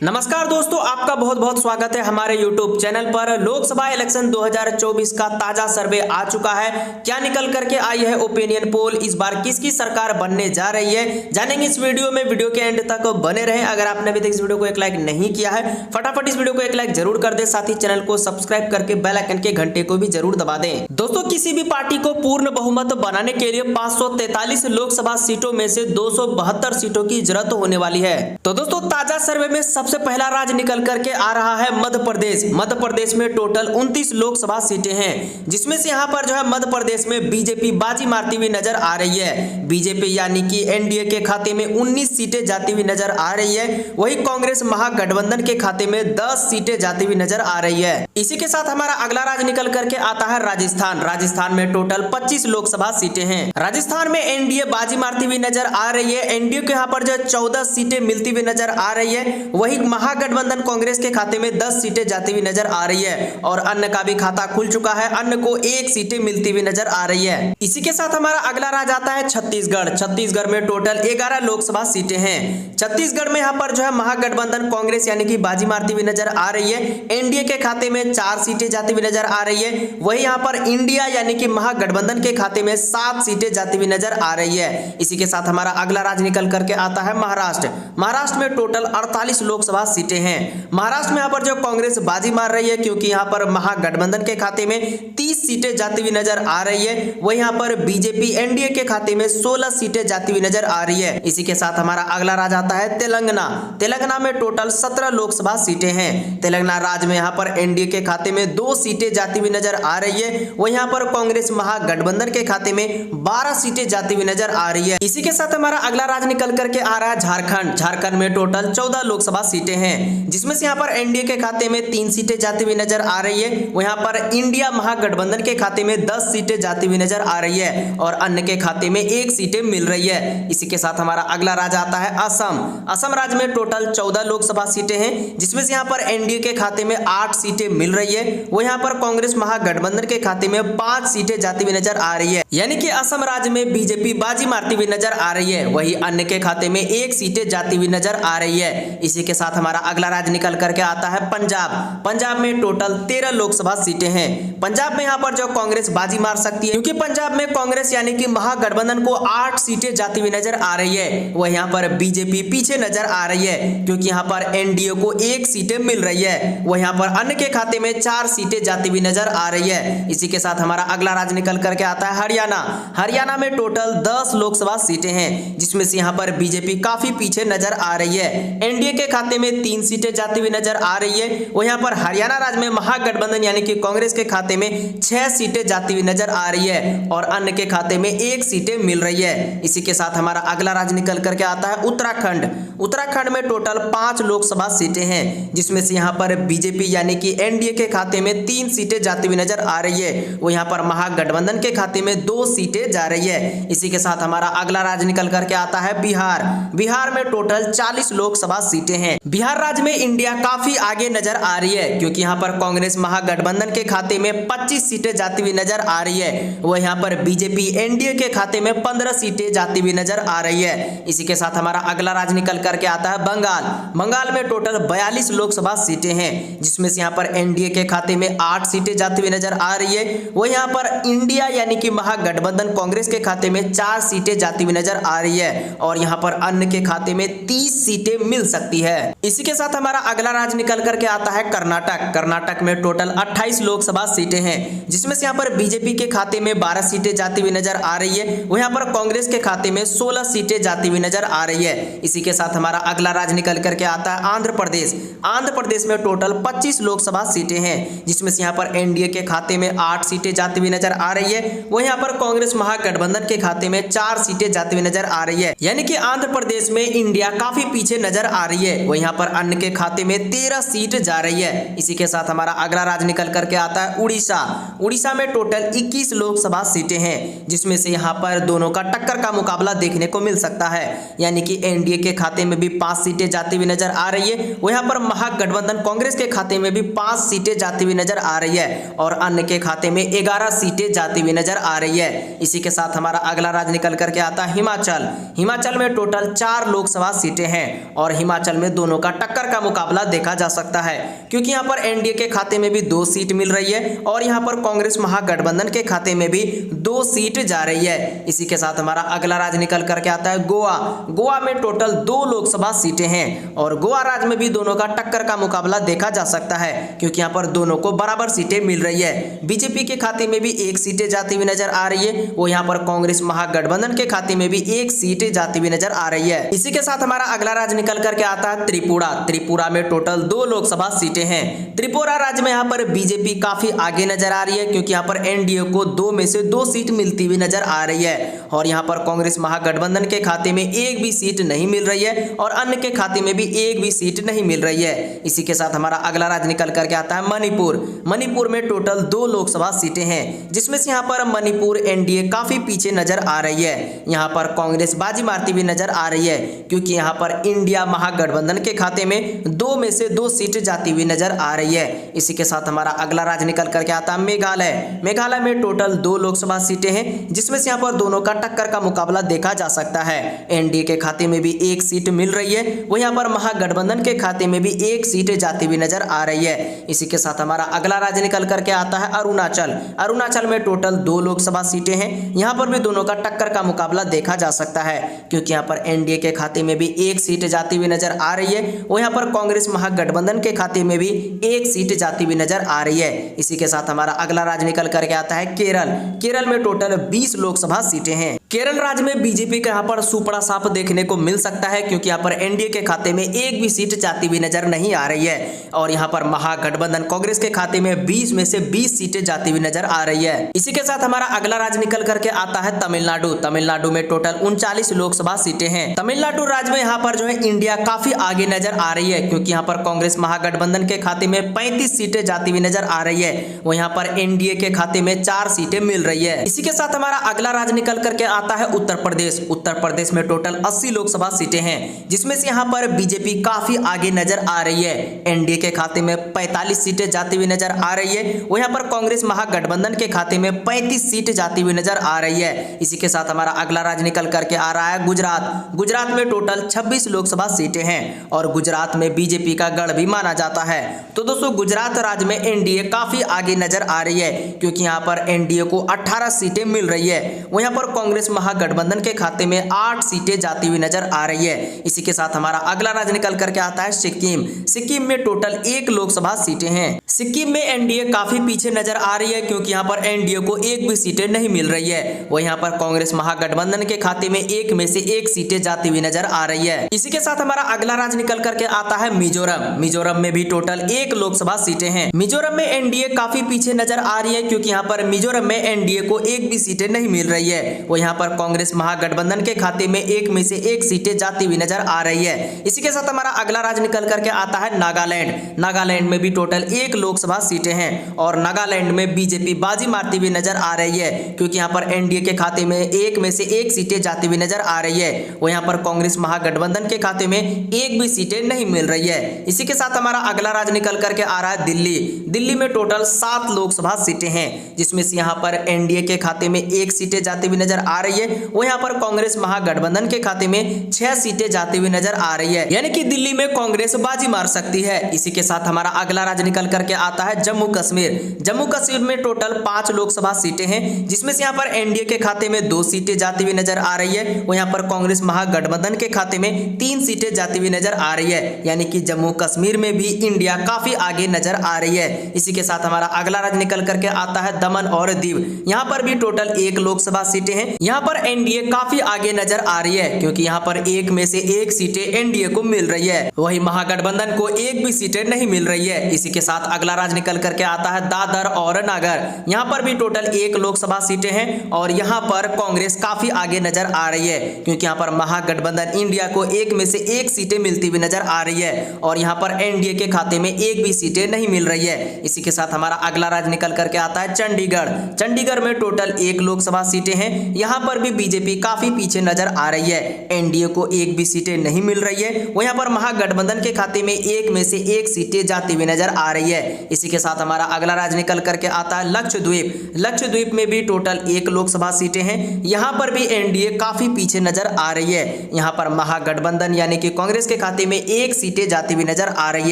नमस्कार दोस्तों, आपका बहुत बहुत स्वागत है हमारे YouTube चैनल पर। लोकसभा इलेक्शन 2024 का ताजा सर्वे आ चुका है। क्या निकल करके आई है ओपिनियन पोल, इस बार किसकी सरकार बनने जा रही है, जानेंगे इस वीडियो में। वीडियो के एंड तक बने रहें। अगर आपने अभी तक इस वीडियो को एक लाइक नहीं किया है, फटाफट इस वीडियो को एक लाइक जरूर कर दे। साथ ही चैनल को सब्सक्राइब करके बेल आइकन के घंटे को भी जरूर दबा दें। दोस्तों, किसी भी पार्टी को पूर्ण बहुमत बनाने के लिए 543 लोकसभा सीटों में से 272 सीटों की जरूरत होने वाली है। तो दोस्तों, ताजा सर्वे में सबसे पहला राज्य निकल करके आ रहा है मध्य प्रदेश। मध्य प्रदेश में टोटल 29 लोकसभा सीटें हैं, जिसमें से यहाँ पर जो है मध्य प्रदेश में बीजेपी बाजी मारती हुई नजर आ रही है। बीजेपी यानी कि एनडीए के खाते में 19 सीटें जाती हुई नजर आ रही है। वही कांग्रेस महागठबंधन के खाते में 10 सीटें जाती हुई नजर आ रही है। इसी के साथ हमारा अगला राज्य निकल करके आता है राजस्थान। राजस्थान में टोटल 25 लोकसभा सीटें हैं। राजस्थान में एनडीए बाजी मारती हुई नजर आ रही है। एनडीए के यहाँ पर जो 14 सीटें मिलती हुई नजर आ रही है। वही महागठबंधन कांग्रेस के खाते में 10 सीटें जाती हुई नजर आ रही है और अन्य का भी खाता खुल चुका है। अन्य को 1 सीटें मिलती हुई नजर आ रही है। इसी के साथ हमारा अगला राज्य आता है छत्तीसगढ़। छत्तीसगढ़ में टोटल 11 लोकसभा सीटें हैं। छत्तीसगढ़ में यहाँ पर जो है महागठबंधन कांग्रेस यानी कि बाजी मारती हुई नजर आ रही है। एनडीए के खाते में 4 सीटें जाती हुई नजर आ रही है। वही यहाँ पर इंडिया यानी कि महागठबंधन के खाते में 7 सीटें जाती हुई नजर आ रही है। इसी के साथ हमारा अगला राज्य निकल करके आता है महाराष्ट्र। महाराष्ट्र में टोटल 48 लोकसभा सीटें हैं। महाराष्ट्र में यहाँ पर जो कांग्रेस बाजी मार रही है, क्योंकि यहाँ पर महागठबंधन के खाते में 30 सीटें जाती हुई नजर आ रही है। वही यहाँ पर बीजेपी एनडीए के खाते में 16 सीटें जाती हुई नजर आ रही है। इसी के साथ हमारा अगला राज्य आता है तेलंगाना। तेलंगाना में टोटल 17 लोकसभा सीटें हैं। तेलंगाना राज्य में यहाँ पर एनडीए के खाते में 2 सीटें जाती हुई नजर आ रही है। वही यहाँ पर कांग्रेस महागठबंधन के खाते में 12 सीटें जाती हुई नजर आ रही है। इसी के साथ हमारा अगला राज्य निकल करके आ रहा है झारखंड। झारखंड में टोटल 14 लोकसभा सीटें हैं, जिसमें से यहाँ पर एनडीए के खाते में 3 सीटें जाती हुई नजर आ रही है। यहाँ पर इंडिया महागठबंधन के खाते में 10 सीटें जाती हुई नजर आ रही है और अन्य के खाते में 1 सीटें मिल रही है। इसी के साथ हमारा अगला राज्य आता है असम। असम राज्य में टोटल 14 लोकसभा सीटें हैं, जिसमें से यहाँ पर एनडीए के खाते में 8 सीटें मिल रही है। वो यहाँ पर कांग्रेस महागठबंधन के खाते में 5 सीटें जाती हुई नजर आ रही है। यानी कि असम राज्य में बीजेपी बाजी मारती हुई नजर आ रही है। वही अन्य के खाते में 1 सीटें जाती हुई नजर आ रही है। इसी के साथ हमारा अगला राज्य निकल करके आता है पंजाब। पंजाब में टोटल 13 लोकसभा सीटें हैं। पंजाब में यहाँ पर जो कांग्रेस बाजी मार सकती है, क्योंकि पंजाब में कांग्रेस यानी कि महागठबंधन को 8 सीटें जाती हुई नजर आ रही है। वह यहाँ पर बीजेपी पीछे नजर आ रही है, क्योंकि यहाँ पर एनडीए को 1 सीटें मिल रही है। वह यहाँ पर अन्य के खाते में 4 सीटें जाती हुई नजर आ रही है। इसी के साथ हमारा अगला राज्य निकल करके आता है हरियाणा। हरियाणा में टोटल 10 लोकसभा सीटें हैं, जिसमें से यहाँ पर बीजेपी काफी पीछे नजर आ रही है। एनडीए के खाते में 3 सीटें जाती हुई नजर आ रही है। वो यहाँ पर हरियाणा राज्य में महागठबंधन यानी कि कांग्रेस के खाते में 6 सीटें जाती हुई नजर आ रही है और अन्य के खाते में 1 सीटें मिल रही है। इसी के साथ हमारा अगला राज्य निकल करके आता है उत्तराखंड। उत्तराखंड में टोटल 5 लोकसभा सीटें हैं, जिसमें से यहाँ पर बीजेपी यानी कि एनडीए के खाते में 3 सीटें जाती हुई नजर आ रही है। वो यहाँ पर महागठबंधन के खाते में 2 सीटें जा रही है। इसी के साथ हमारा अगला राज्य निकल करके आता है बिहार। बिहार में टोटल 40 लोकसभा सीटें हैं। बिहार राज्य में इंडिया काफी आगे नजर आ रही है, क्योंकि यहाँ पर कांग्रेस महागठबंधन के खाते में 25 सीटें जाती हुई नजर आ रही है। वह यहाँ पर बीजेपी एनडीए के खाते में 15 सीटें जाती हुई नजर आ रही है। इसी के साथ हमारा अगला राज्य निकल करके आता है बंगाल। बंगाल में टोटल 42 लोकसभा सीटें हैं, जिसमें से यहाँ पर एनडीए के खाते में 8 सीटें जाती हुई नजर आ रही है। वह यहाँ पर इंडिया यानी कि महागठबंधन कांग्रेस के खाते में 4 सीटें जाती हुई नजर आ रही है और यहाँ पर अन्य के खाते में 30 सीटें मिल सकती है। इसी के साथ हमारा अगला राज्य निकल करके आता है कर्नाटक। कर्नाटक में टोटल 28 लोकसभा सीटें हैं, जिसमें से यहाँ पर बीजेपी के खाते में 12 सीटें जाती हुई नजर आ रही है। वह यहाँ पर कांग्रेस के खाते में 16 सीटें जाती हुई नजर आ रही है। इसी के साथ हमारा अगला राज्य निकल करके आता है आंध्र प्रदेश। आंध्र प्रदेश में टोटल 25 लोकसभा सीटें हैं, जिसमें से यहाँ पर एनडीए के खाते में 8 सीटें जाती हुई नजर आ रही है। वह यहाँ पर कांग्रेस महागठबंधन के खाते में 4 सीटें जाती हुई नजर आ रही है। यानी कि आंध्र प्रदेश में इंडिया काफी पीछे नजर आ रही है। वह यहाँ पर अन्य के खाते में 13 सीट जा रही है। इसी के साथ हमारा अगला राज्य निकल करके आता है उड़ीसा। उड़ीसा में टोटल 21 लोकसभा सीटें हैं, जिसमें से यहाँ पर दोनों का टक्कर का मुकाबला देखने को मिल सकता है। यानी कि एनडीए के खाते में भी 5 सीटें जाती हुई नजर आ रही है। वो यहाँ पर महागठबंधन कांग्रेस के खाते में भी 5 सीटें जाती हुई नजर आ रही है और अन्य के खाते में 11 सीटें जाती हुई नजर आ रही है। इसी के साथ हमारा अगला राज्य निकल करके आता है हिमाचल। हिमाचल में टोटल 4 लोकसभा सीटें हैं और हिमाचल में दोनों दोनों का टक्कर का मुकाबला देखा जा सकता है, क्योंकि यहाँ पर एनडीए के खाते में भी 2 सीट मिल रही है और यहाँ पर कांग्रेस महागठबंधन के खाते में भी 2 सीट जा रही है। इसी के साथ हमारा अगला राज्य निकल करके आता है गोवा। गोवा में टोटल 2 लोकसभा सीटें हैं और गोवा राज्य में भी दोनों का टक्कर का मुकाबला देखा जा सकता है, क्योंकि यहाँ पर दोनों को बराबर सीटें मिल रही है। बीजेपी के खाते में भी 1 सीटें जाती हुई नजर आ रही है, वो यहाँ पर कांग्रेस महागठबंधन के खाते में भी 1 सीट जाती हुई नजर आ रही है। इसी के साथ हमारा अगला राज्य निकल करके आता है त्रिपुरा। त्रिपुरा में टोटल 2 लोकसभा सीटें हैं। त्रिपुरा राज्य में यहाँ पर बीजेपी काफी आगे नजर आ रही है, क्योंकि यहाँ पर एनडीए को 2 में से 2 सीट मिलती हुई नजर आ रही है और यहाँ पर कांग्रेस महागठबंधन के खाते में 1 भी सीट नहीं मिल रही है और अन्य के खाते में भी 1 भी सीट नहीं मिल रही है। इसी के साथ हमारा अगला राज्य निकल करके आता है मणिपुर। मणिपुर में टोटल 2 लोकसभा सीटें हैं, जिसमें से यहाँ पर मणिपुर एनडीए काफी पीछे नजर आ रही है। यहाँ पर कांग्रेस बाजी मारती हुई नजर आ रही है, क्योंकि यहाँ पर इंडिया महागठबंधन के खाते में 2 में से 2 सीट जाती हुई नजर आ रही है। इसी के साथ हमारा अगला राज्य निकल करके आता है मेघालय। मेघालय में टोटल 2 लोकसभा सीटें हैं, जिसमें से यहाँ पर दोनों का टक्कर का मुकाबला देखा जा सकता है। एनडीए के खाते में भी 1 सीट मिल रही है, वो यहाँ पर महागठबंधन के खाते में भी 1 सीट जाती हुई नजर आ रही है। इसी के साथ हमारा अगला राज्य निकल करके आता है अरुणाचल। अरुणाचल में टोटल 2 लोकसभा सीटें हैं, यहाँ पर भी दोनों का टक्कर का मुकाबला देखा जा सकता है, क्योंकि यहाँ पर एनडीए के खाते में भी 1 सीट जाती हुई नजर आ रही है, वो यहाँ पर कांग्रेस महागठबंधन के खाते में भी 1 सीट जाती हुई नजर आ रही है। इसी के साथ हमारा अगला राज्य निकल करके आता है केरल। केरल में टोटल 20 लोकसभा सीटें हैं। केरल राज्य में बीजेपी का यहाँ पर सुपड़ा साफ देखने को मिल सकता है, क्योंकि यहाँ पर एनडीए के खाते में 1 भी सीट जाती हुई नजर नहीं आ रही है और यहाँ पर महागठबंधन कांग्रेस के खाते में 20 में से 20 सीटें जाती हुई नजर आ रही है। इसी के साथ हमारा अगला राज्य निकल करके आता है तमिलनाडु। तमिलनाडु में टोटल 39 लोकसभा सीटें हैं। तमिलनाडु राज्य में यहाँ पर जो है इंडिया काफी आगे नजर आ रही है, क्योंकि यहाँ पर कांग्रेस महागठबंधन के खाते में 35 सीटें जाती हुई नजर आ रही है, वो यहाँ पर एनडीए के खाते में 4 सीटें मिल रही है। इसी के साथ हमारा अगला राज्य निकल करके आता है उत्तर प्रदेश। उत्तर प्रदेश में टोटल 80 लोकसभा सीटें हैं, जिसमें से यहाँ पर बीजेपी काफी आगे नजर आ रही है। एनडीए के खाते में 45 सीटें जाती हुई नजर आ रही है, वो यहाँ पर कांग्रेस महागठबंधन के खाते में 35 सीट जाती हुई नजर आ रही है। इसी के साथ हमारा अगला राज्य निकल करके आ रहा है गुजरात। गुजरात में टोटल 26 लोकसभा सीटें हैं और गुजरात में बीजेपी का गढ़ भी माना जाता है। तो दोस्तों गुजरात राज्य में एनडीए काफी आगे नजर आ रही है, क्योंकि यहाँ पर एनडीए को 18 सीटें मिल रही है, वो यहाँ पर कांग्रेस महागठबंधन के खाते में 8 सीटें जाती हुई नजर आ रही है। इसी के साथ हमारा अगला राज्य निकल करके आता है सिक्किम। सिक्किम में टोटल 1 लोकसभा सीटें हैं। सिक्किम में एनडीए काफी पीछे नजर आ रही है, क्योंकि यहाँ पर एनडीए को 1 भी सीटें नहीं मिल रही है, वो यहाँ पर कांग्रेस महागठबंधन के खाते में 1 में से 1 सीटें जाती हुई नजर आ रही है। इसी के साथ हमारा अगला राज्य निकल करके आता है मिजोरम। मिजोरम में भी टोटल 1 लोकसभा सीटें हैं। मिजोरम में एनडीए काफी पीछे नजर आ रही है, क्योंकि यहाँ पर मिजोरम में एनडीए को 1 भी सीटें नहीं मिल रही है, वो यहाँ पर कांग्रेस महागठबंधन के खाते में 1 में से 1 सीटें जाती हुई नजर आ रही है। इसी के साथ हमारा अगला राज्य निकल करके आता है नागालैंड। नागालैंड में भी टोटल 1 लोकसभा सीटें हैं और नागालैंड में बीजेपी बाजी मारती हुई नजर आ रही है, क्योंकि यहाँ पर एनडीए के खाते में 1 में से 1 सीटें जाती हुई नजर आ रही है, वो यहाँ पर कांग्रेस महागठबंधन के खाते में 1 भी सीटें नहीं मिल रही है। इसी के साथ हमारा अगला राज्य निकल करके आ रहा है दिल्ली। दिल्ली में टोटल 7 लोकसभा सीटें हैं, जिसमें से यहाँ पर एनडीए के खाते में 1 सीटें जाती हुई नजर आ रही है, वो यहाँ पर कांग्रेस महागठबंधन के खाते में 6 सीटें जाती हुई नजर आ रही है, यानी कि दिल्ली में कांग्रेस बाजी मार सकती है। इसी के साथ हमारा अगला राज्य निकल करके आता है जम्मू कश्मीर। जम्मू कश्मीर में टोटल 5 लोकसभा सीटें हैं, जिसमें से यहाँ पर एनडीए के खाते में 2 सीटें जाती हुई नजर आ रही है, वो यहाँ पर कांग्रेस महागठबंधन के खाते में 3 सीटें जाती हुई नजर आ रही है, यानी कि जम्मू कश्मीर में भी इंडिया काफी आगे नजर आ रही है। इसी के साथ हमारा अगला राज्य निकल करके आता है दमन और दीव। यहाँ पर भी टोटल 1 लोकसभा सीटें हैं। यहाँ पर एनडीए काफी आगे नजर आ रही है, क्योंकि यहाँ पर 1 में से 1 सीटें एनडीए को मिल रही है, वही महागठबंधन को 1 भी सीटें नहीं मिल रही है। इसी के साथ अगला राज्य निकल करके आता है दादर और नगर। यहाँ पर भी टोटल 1 लोकसभा सीटें हैं और यहाँ पर कांग्रेस काफी आगे नजर आ रही है, क्योंकि यहाँ पर महागठबंधन इंडिया को 1 में से 1 सीटें मिलती हुई नजर आ रही है और यहाँ पर एनडीए के खाते में 1 भी सीटें नहीं मिल रही है। इसी के साथ हमारा अगला राज्य निकल करके आता है चंडीगढ़। चंडीगढ़ में टोटल 1 लोकसभा सीटें हैं। यहाँ पर भी बीजेपी काफी पीछे नजर आ रही है। एनडीए को एक भी सीटें नहीं मिल रही है। वहीं पर महागठबंधन के खाते में एक में से एक सीटें जाती हुई नजर आ रही है। इसी के साथ हमारा अगला राज्य निकल करके आता है लक्षद्वीप। लक्षद्वीप में भी टोटल 1 लोकसभा सीटें हैं। यहां पर भी एनडीए काफी पीछे नजर आ रही है। यहां पर महागठबंधन यानी कि कांग्रेस के खाते में 1 सीटें जाती हुई नजर आ रही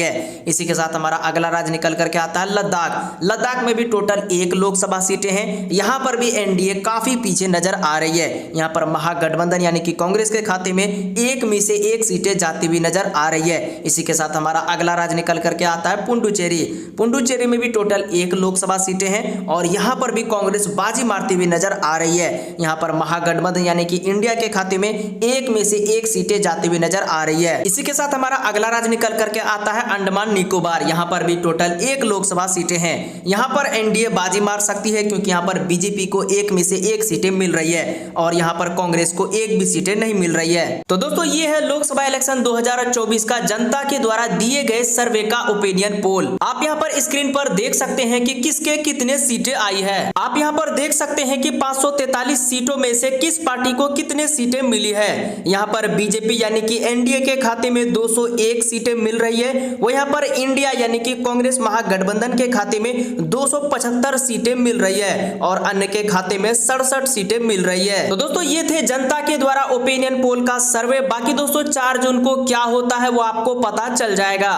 है। इसी के साथ हमारा अगला राज्य निकल करके आता है लद्दाख। लद्दाख में भी टोटल 1 लोकसभा सीटें हैं। यहां पर भी एनडीए काफी पीछे नजर आ रही है। यहां पर महागठबंधन यानी कि कांग्रेस के खाते में 1 में से 1 सीटें जाती हुई नजर आ रही है। इसी के साथ हमारा अगला राज्य निकल करके आता है पुडुचेरी। पुडुचेरी में भी टोटल 1 लोकसभा सीटें हैं और यहां पर भी कांग्रेस बाजी मारती हुई नजर आ रही है। यहां पर महागठबंधन यानी कि इंडिया के खाते में 1 में से 1 सीटें जाती हुई नजर आ रही है। इसी के साथ हमारा अगला राज्य निकल करके आता है अंडमान निकोबार। यहां पर भी टोटल 1 लोकसभा सीटें हैं। यहां पर एनडीए बाजी मार सकती है क्योंकि यहां पर बीजेपी को 1 में से 1 सीटें मिल रही है और यहां पर कांग्रेस को 1 भी सीटें नहीं मिल रही है। तो दोस्तों ये है लोकसभा इलेक्शन 2024 का जनता के द्वारा दिए गए सर्वे का ओपिनियन पोल। आप यहां पर स्क्रीन पर देख सकते हैं कि किसके कितने सीटें आई है। आप यहां पर देख सकते हैं कि 543 सीटों में से किस पार्टी को कितने सीटें मिली है। यहां पर बीजेपी यानी कि एनडीए के खाते में 201 सीटें मिल रही है। वहीं पर इंडिया यानी कि कांग्रेस महागठबंधन के खाते में 275 सीटें मिल रही है और अन्य के खाते में 67 सीटें मिल रही है। तो दोस्तों ये थे जनता के द्वारा ओपिनियन पोल का सर्वे। बाकी दोस्तों 4 जून को क्या होता है वो आपको पता चल जाएगा।